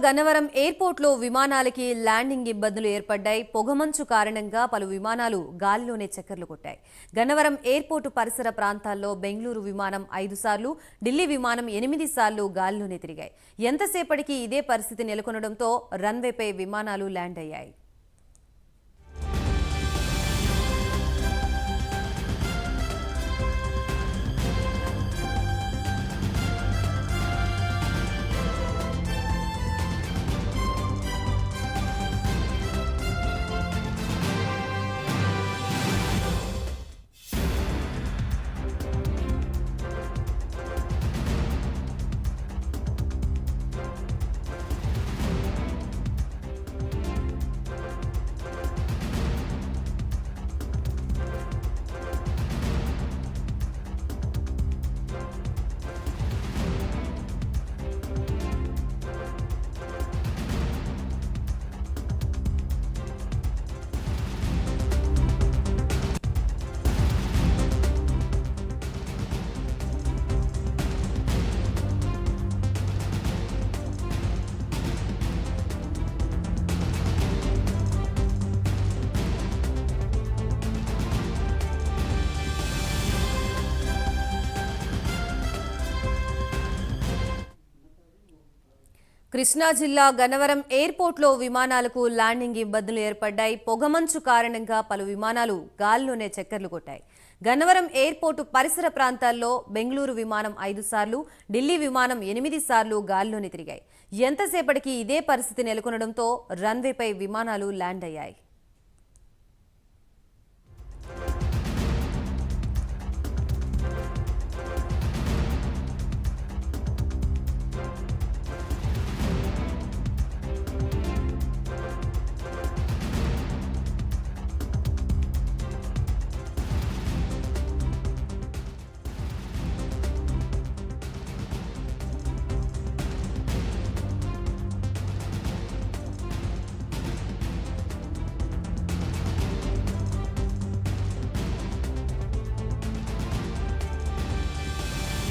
గన్నవరం ఎయిర్పోర్ట్లో విమానాలకి ల్యాండింగ్ ఇబ్బందులు ఏర్పడ్డాయి. పొగమంచు కారణంగా పలు విమానాలు గాలిలోనే చక్కర్లు కొట్టాయి. గన్నవరం ఎయిర్పోర్టు పరిసర ప్రాంతాల్లో బెంగళూరు విమానం 5 సార్లు, ఢిల్లీ విమానం 8 సార్లు గాలిలోనే తిరిగాయి. ఎంతసేపటికి ఇదే పరిస్థితి నెలకొనడంతో రన్వేపై విమానాలు ల్యాండ్ అయ్యాయి. కృష్ణా జిల్లా గన్నవరం ఎయిర్పోర్ట్లో విమానాలకు ల్యాండింగ్ ఇబ్బందులు ఏర్పడ్డాయి. పొగమంచు కారణంగా పలు విమానాలు గాల్లోనే చక్కర్లు కొట్టాయి. గన్నవరం ఎయిర్పోర్టు పరిసర ప్రాంతాల్లో బెంగళూరు విమానం 5 సార్లు, ఢిల్లీ విమానం 8 సార్లు గాల్లోనే తిరిగాయి. ఎంతసేపటికి ఇదే పరిస్థితి నెలకొనడంతో రన్వేపై విమానాలు ల్యాండ్ అయ్యాయి.